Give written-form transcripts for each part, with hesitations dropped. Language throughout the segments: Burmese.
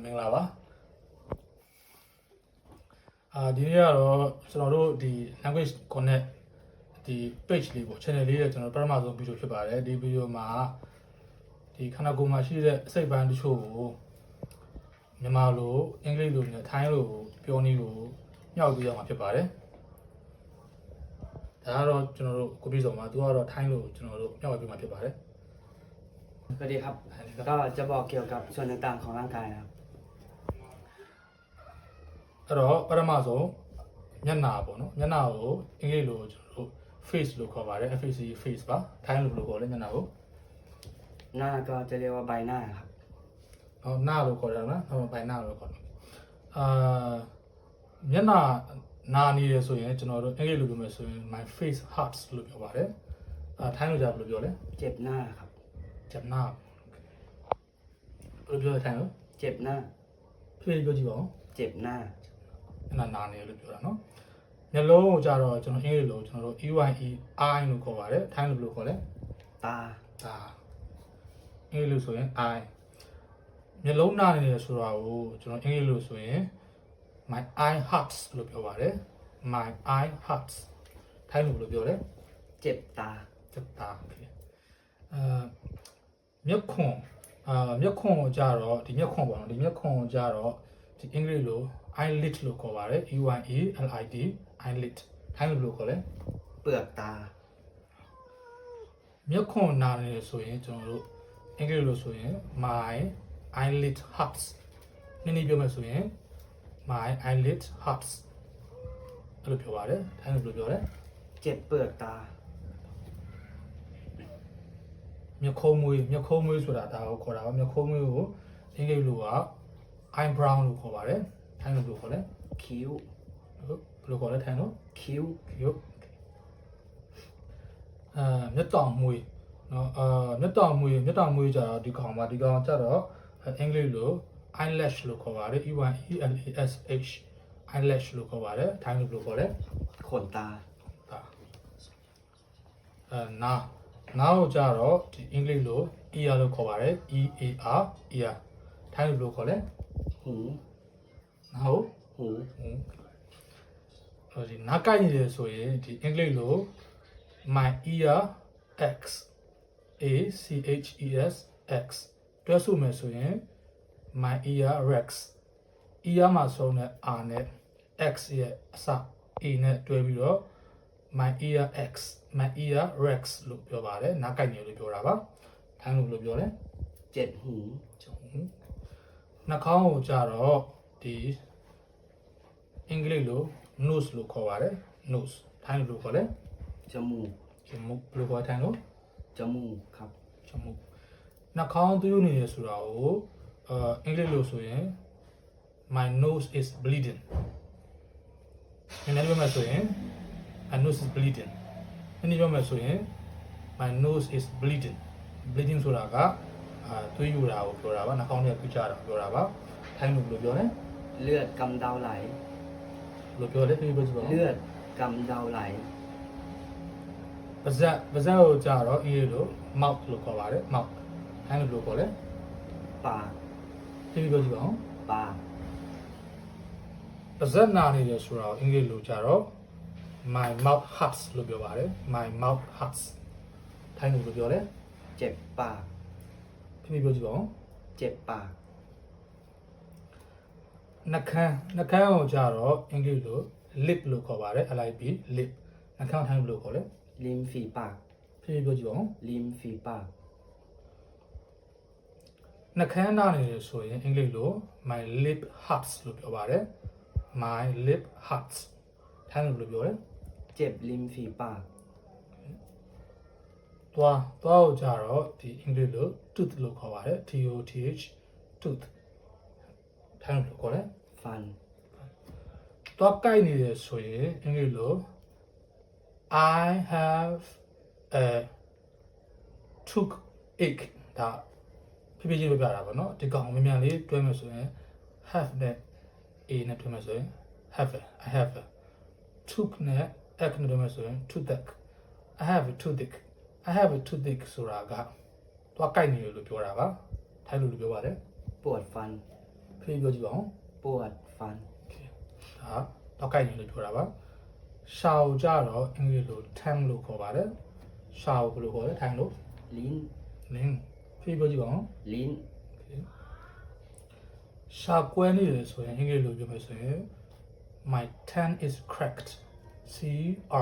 မင်္ဂလာပါဒီနေ့ကတော့ကျွန်တော်တို့ဒီ language connect ဒီ page လေးပေါ့ channel လေးရဲ့ကျွန်တော်ပထမဆုံးဗီဒီယိုဖြစ်ပါတယ်ဒီဗီဒီယိုမှာဒီခန္ဓာကိုယ်မှာရှိတဲ့အစိတ်ပိုင်းတချို့ကိုမြန်မာလိုအင်္ဂလိပ်လိုနဲ့ထိုင်းလိုပြောနည်းလိုမြောက်ပြီးရမှာဖြစ်ပါတယ်ဒါကတော့ကျွန်တော်တို့ကိုပြည့်စုံမှာသူကတော့ထိုင်းလိုကျွန်တော်တို့မြောက်ပြီးမှာဖြစ်ပါတယ်สวัสดีครับก็จะบอกเกี่ยวกับส่วนต่างๆของร่างกายครับအဲ့တော့ပထမဆုံးမျက်နှာပေါ့နော်မျက်နှာကိုအင်္ဂလိပ်လိုကျွန်တော်တို့ face လို့ခေါ်ပါတယ် face ပါထိုင်းလိုဘယ်လိုခေါ်လဲမျက်နှာကို หน้าก็จะเรียกว่าใบหน้าครับหน้าလို့ခေါ်တယ်နော်ใบหน้าလို့ခေါ်တယ်မျက်နှာနာနေရဆိုရင်ကျွန်တော်တို့အင်္ဂလိပ်လိုပြောမယ်ဆိုရင် my face hurts လို့ပြောပါတယ်ထိုင်းလိုကြဘယ်လိုပြောလဲ เจ็บหน้าครับเจ็บหน้าဘယ်လိုပြောလဲထိုင်းလို เจ็บหน้าဖြည်းဖြည်းပြောကြည့်ပါဦး เจ็บหน้าမျက်နှာနာနေလို့ပြောတာနော်မျက်လုံးကိုကြတော့ကျွန်တော်အင်္ဂလိပ်လိုကျွန်တော်တို့ EYE eye လို့ခေါ်ပါတယ်ထိုင်းလိုဘယ်လိုခေါ်လဲ ตาအင်္ဂလိပ်လိုဆိုရင် eye မျက်လုံးနာနေတယ်ဆိုတာကိုကျွန်တော်အင်္ဂလိပ်လိုဆိုရင် my eye hurts လို့ပြောပါတယ် my eye hurts ထိုင်းလိုဘယ်လိုပြောလဲ เจ็บตาမျက်ခွန်ကိုကြတော့ဒီမျက်ခွန်ပေါ့နော်ဒီမျက်ခွန်ကိုကြတော့ဒီအင်္ဂလိပ်လို eyelid လို့ခေါ်ပါတယ် EYELID eyelid ထိုင်းလိုဘယ်လိုခေါ်လဲ เปลือกตาမျက်ခွန်နာနေဆိုရင်ကျွန်တော်တို့အင်္ဂလိပ်လိုဆိုရင် my eyelid hurts နည်းနည်းပြောမယ်ဆိုရင် my eyelid hurts အဲ့လိုပြောပါတယ်ထိုင်းလိုဘယ်လိုပြောလဲ เจ็บเปลือกตาမျက်ခုံးမွေးဆိုတာဒါကိုခေါ်တာပါမျက်ခုံးမွေးကိုအင်္ဂလိပ်လိုက eyebrow လို့ခေါ်ပါတယ်ထိုင်းလိုဘယ်လိုခေါ်လဲ คิ้วဘယ်လိုခေါ်လဲထိုင်းလို คิ้วမျက်တောင်မွေးနော်မျက်တောင်မွေးကြတော့ဒီကောင်ပါဒီကောင်ကြတော့အင်္ဂလိပ်လို eyelash လို့ခေါ်ပါတယ် EYELASH eyelash လို့ခေါ်ပါတယ်ထိုင်းလိုဘယ်လိုခေါ်လဲ ขนตาနားကိုကြတော့ဒီအင်္ဂလိပ်လို ear လို့ခေါ်ပါတယ် EAR ear ထိုင်းလိုဘယ်လိုခေါ်လဲ หู နားကို หู ဒီနားကိုက်နေတယ်ဆိုရင်ဒီအင်္ဂလိပ်လို my ear x ACHES တွဲဆိုမယ်ဆိုရင် my ear rex ear မှာဆုံးတဲ့ r နဲ့ x ရဲ့အစ a နဲ့တွဲပြီးတော့ my ear x my ear rex လို့ပြောပါတယ်နားကိုက်နေလို့ပြောတာပါထိုင်းလိုဘယ်လိုပြောလဲ เจ็บหู နှာခေါင်းကိုကြတော့ဒီအင်္ဂလိပ်လို nose လို့ခေါ်ပါတယ် nose ထိုင်းလိုခေါ်လဲ จมูก ဘယ်လိုခေါ်ထိုင်းလို จมูกครับ จมูกနှာခေါင်းသွေးနေရဆိုတာကိုအင်္ဂလိပ်လိုဆိုရင် my nose is bleeding နည်းနည်းပြောမယ်ဆိုရင် my nose is bleeding နည်းနည်းပြောမယ်ဆိုရင် my nose is bleeding ဆိုတာကသွေးယူတာကိုပြောတာပါနှာခေါင်းထဲကူးကြတာပြောတာပါထိုင်းလိုဘယ်လိုပြောလဲ เลือดกำเดาไหล ဘယ်လိုပြောလဲပြောကြည့်ပါဦး เลือดกำเดาไหลပါဇက်ကိုကြတော့အင်္ဂလိပ်လို mouth လို့ခေါ်ပါတယ် mouth ထိုင်းလိုဘယ်လိုခေါ်လဲ ปาก ပြောကြည့်ပါဦး ปาก ပါဇက်နာနေတယ်ဆိုတာကိုအင်္ဂလိပ်လိုကြတော့ my mouth hurts လို့ပြောပါတယ် my mouth hurts ထိုင်းလိုဘယ်လိုပြောလဲ เจ็บปาก ပြောကြည့်ပါဦး เจ็บปาก နှာခမ်းကိုကြတော့အင်္ဂလိပ်လို lip လို့ခေါ်ပါတယ် LIP lip နှာခမ်းထိုင်းလိုခေါ်လဲ ริมฝีปาก ပြောကြည့်ပါဦး ริมฝีปาก နှာခမ်းနာနေတယ်ဆိုရင်အင်္ဂလိပ်လို my lip hurts လို့ပြောပါတယ် my lip hurts ထိုင်းလိုပြောလဲ เจ็บริมฝีปาก သွားကိုကြတော့ဒီအင်္ဂလိပ်လို tooth လို့ခေါ်ပါတယ် TOTH tooth ထိုင်းလိုခေါ်လဲ ฟัน သွားကိုက်နေတယ်ဆိုရင်အင်္ဂလိပ်လို I have a toothache ဒါဖြည်းဖြည်းချင်းပြတာပေါ့နော်ဒီကောင်မြန်လေးတွဲမယ်ဆိုရင် have နဲ့ a နဲ့တွဲမယ်ဆိုရင် I have a tooth နဲ့ ache နဲ့တွဲမယ်ဆိုရင် toothache I have a toothache ဆိုတာကသွားကိုက်နေတယ်လို့ပြောတာပါထိုင်းလိုပြောပါတယ် ปวดฟัน ဖေးပြောကြည့်ပါဦး ปวดฟัน ဒါတော့ကိုက်နေလို့ပြောတာပါရှောက်ကြတော့အင်္ဂလိပ်လို tongue လို့ခေါ်ပါတယ်ရှောက်ဘယ်လိုခေါ်လဲ tongue လို့ ลิ้น link ဖေးပြောကြည့်ပါဦး ลิ้น ရှာကွဲနေတယ်ဆိုရင်အင်္ဂလိပ်လိုပြောမယ်ဆိုရင် my tongue is cracked C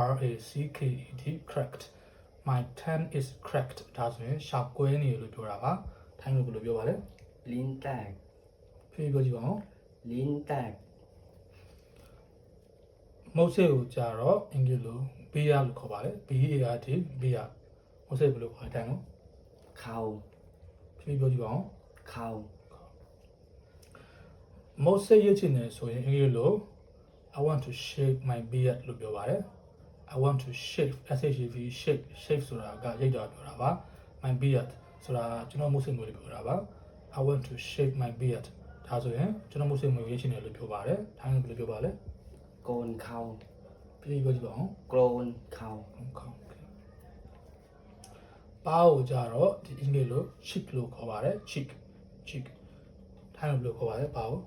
R A C K E D cracked my tongue is cracked ဒါဆိုရင်ရှာကွဲနေတယ်လို့ပြောတာပါထိုင်းလိုဘယ်လိုပြောပါလဲ ลิ้นแตก ဖေးပြောကြည့်ပါဦး ลิ้นแตก မုတ်ဆေကိုကြာတော့အင်္ဂလိပ်လို beer လို့ခေါ်ပါတယ် B A R T beer မုတ်ဆေဘယ်လိုခေါ်တယ်နော် เข่า ဖေးပြောကြည့်ပါဦး เข่า မုတ်ဆေရချင်တယ်ဆိုရင်အင်္ဂလိပ်လို I want to shave my beard လို့ပြောပါတယ် I want to shave SHAV shave shave ဆိုတာကရိတ်တာပြောတာပါ my beard ဆိုတာကျွန်တော်မုတ်ဆေမျိုးလေးပြောတာပါ I want to shave my beard ဒါဆိုရင်ကျွန်တော်မုတ်ဆေမျိုးရချင်တယ်လို့ပြောပါတယ်ထိုင်းလိုဘယ်လိုပြောပါလဲ โกนเข่า ဖေးပြောကြည့်ပါဦး โกนเข่า ပါကိုကြတော့ဒီအင်္ဂလိပ်လို cheek လို့ခေါ်ပါတယ် cheek cheek ထိုင်းလိုဘယ်လိုခေါ်ပါလဲပါကို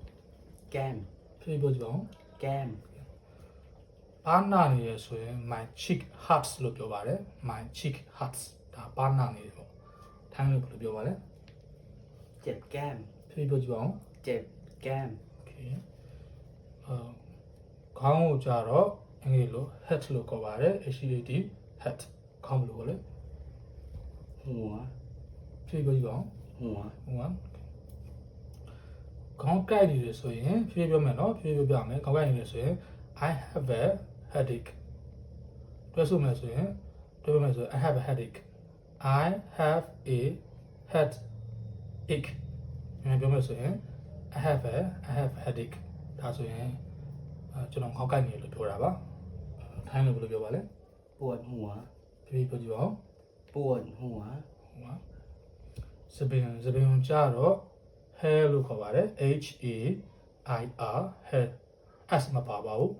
แก้ม ဖေးပြောကြည့်ပါဦး แก้ม ပါနာနေရဆိုရင် my cheek hurts လို့ပြောပါတယ် my cheek hurts ဒါပါနာနေတယ်ပေါ့ထိုင်းလိုဘယ်လိုပြောပါလဲ เจ็บแก้ม ဖေးပြောကြည့်ပါဦး เจ็บแก้ม okay ခေါင်းကိုကြတော့အင်္ဂလိပ်လို head လို့ခေါ်ပါတယ် HEAD head ခေါင်းဘယ်လိုခေါ်လဲ หัว ဖေးပြောကြည့်ပါဦး หัว ဟုတ်ပါခေါင်းကိုက်နေတယ်ဆိုရင်ဖြည်းဖြည်းပြောမယ်နော်ဖြည်းဖြည်းပြောပြမယ်ခေါင်းကိုက်နေတယ်ဆိုရင် I have a headache တွဲဆိုမယ်ဆိုရင်တွဲပြောမယ်ဆိုရင် I have a headache I have a headache ပြောမယ်ဆိုရင် I have a headache ဒါဆိုရင်ကျွန်တော်ခေါင်းကိုက်နေလို့ပြောတာပါထိုင်းလို့ဘယ်လိုပြောပါလဲ ปวดหัว ဖြည်းဖြည်းပြောကြည့်ပါဦး ปวดหัว ဟုတ်ပါစပင်ကြတော့ hair လို့ခေါ်ပါတယ် H A I R hair S မပါပါဘူး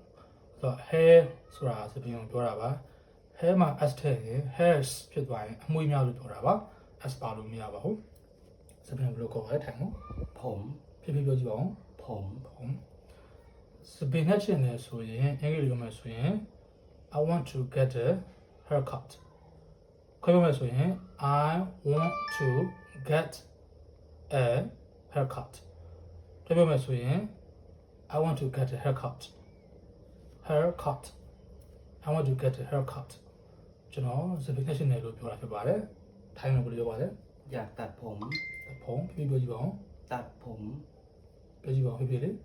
ဆိုတော့ hair ဆိုတာစပင်ကိုပြောတာပါ hair မှာ S ထည့်ရင် hairs ဖြစ်သွားရင်အမွှေးများလို့ပြောတာပါ S ပါလို့မရပါဘူးစပင်ဘယ်လိုခေါ်ပါလဲထိုင်နော် ผม ဖြည်းဖြည်းပြောကြည့်ပါဦး ผม စပင်နဲ့ချင်တယ်ဆိုရင်အင်္ဂလိပ်လိုမယ်ဆိုရင် I want to get a haircut ခွဲပြောမယ်ဆိုရင် I want to get a haircut ပြောမယ်ဆိုရင် I want to get a haircut I want to get a haircut ကျွန်တော်စပင်နဲ့ချင်တယ်လို့ပြောတာဖြစ်ပါတယ်ထိုင်းလိုဘယ်လိုပြောပါလဲ อยากตัดผม ဖုံဖြည်းဖြည်းပြောကြည့်ပါဦး ตัดผม ပြောကြည့်ပါဦးဖြည်းဖြည်းလေး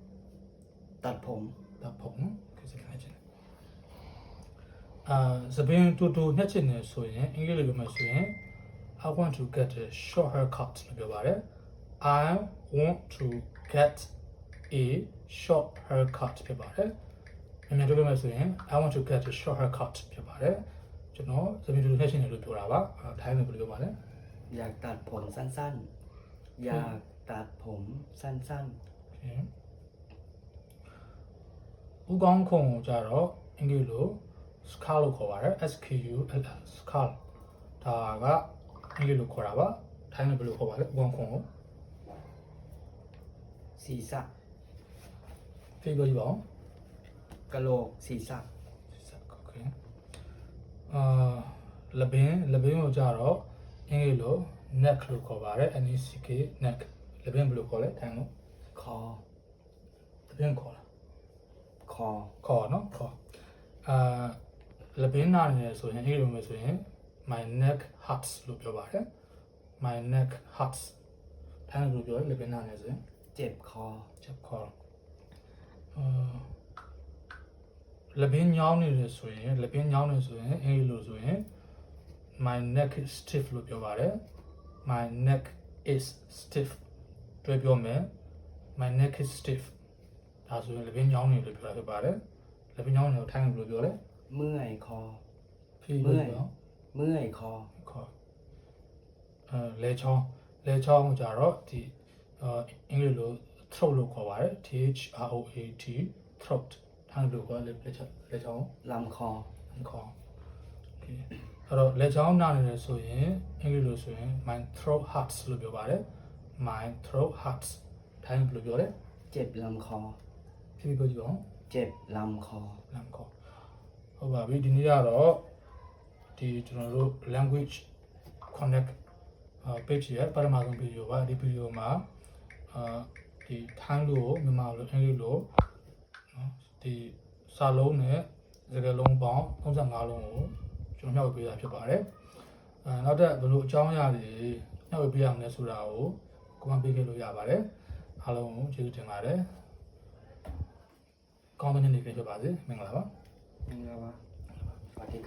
ตัดผม ဒါဖုံနော်ကဲစပင်နဲ့ချင်တယ်စပင်တူညှက်ချင်တယ်ဆိုရင်အင်္ဂလိပ်လိုပြောမယ်ဆိုရင် I want to get a short haircut လို့ပြောပါတယ် I want to get a short haircut ဖြစ်ပါတယ်မြန်ပြောမယ်ဆိုရင် I want to get a short haircut ဖြစ်ပါတယ်ကျွန်တော်စပင်တူညှက်ချင်တယ်လို့ပြောတာပါထိုင်းလိုဘယ်လိုပြောပါလဲ อยากตัดผมสั้นๆ อยากตัดผมสั้น ဦးကောင်းခုံကိုကြတော့အင်္ဂလိပ်လို scar လို့ခေါ်ပါတယ် S K U L scar ဒါကအင်္ဂလိပ်လိုခေါ်တာပါထိုင်းလိုဘယ်လိုခေါ်ပါလဲဦးကောင်းခုံကို ๆ ศีรษะ ဖေးပြောကြည့်ပါဦး กะโหลกศีรษะ โอเคလပင်ကိုကြတော့အင်္ဂလိပ်လို neck လို့ခေါ်ပါတယ် N E C K neck လပင်ဘယ်လိုခေါ်လဲထိုင်းလို คอ လပင်ခေါ်လား คอ ခေါ်နော်ခေါ်လပင်နာနေတယ်ဆိုရင်အင်္ဂလိပ်လိုမျိုးဆိုရင် my neck hurts လို့ပြောပါတယ် my neck hurts ထိုင်းလိုပြောရင်လပင်နာနေဆိုရင် เจ็บคอ ချက်ခေါ်လပင်ညောင်းနေတယ်ဆိုရင်အင်္ဂလိပ်လိုဆိုရင် my neck is stiff လို့ပြောပါတယ် my neck is stiff တွဲပြောမယ် my neck is stiff ဒါဆိုရင်လပင်ညောင်းနေလို့ပြောတာဖြစ်ပါတယ်လပင်ညောင်းနေကိုထိုင်းလို့ပြောလဲ เมื่อยคอ ဖြည်းဖြည်းပြော เมื่อยคอ ခေါ်လဲချောင်းကိုကြတော့ဒီအင်္ဂလိပ်လို throat လို့ခေါ်ပါတယ် T H R O A T throat ထိုင်းလို့ခေါ်လဲလဲချောင်း ลำคอ ခေါ် okay အဲ့တော့လက်ချောင်းနာနေတယ်ဆိုရင်အင်္ဂလိပ်လိုဆိုရင် my throat hurts လို့ပြောပါတယ် my throat hurts ထိုင်းဘယ်လိုပြောလဲ เจ็บลำคอ ဖြည်းဖြည်းပြောကြည့်အောင် เจ็บลำคอ လမ်းခေါ်ဟုတ်ပါပြီဒီနေ့ကတော့ဒီကျွန်တော်တို့ language connect page ရဲ့ပထမဆုံး video ပါဒီ video မှာဒီထိုင်းလို့မြန်မာလို့အင်္ဂလိပ်လို့နော်ဒီစာလုံးနဲ့စကားလုံးပေါင်း35လုံးကိုကျွန်တော်မျှဝေပေးတာဖြစ်ပါတယ်နောက်ထပ်ဘယ်လိုအကြောင်းအရာတွေမျှဝေပေးရမလဲဆိုတာကို comment ပေးခဲ့လို့ရပါတယ်အားလုံးကိုကျေးဇူးတင်ပါတယ်ကောင်းတဲ့နေ့လေးဖြစ်ပါစေမင်္ဂလာပါ นี่แล้ววะสวัสดีครับ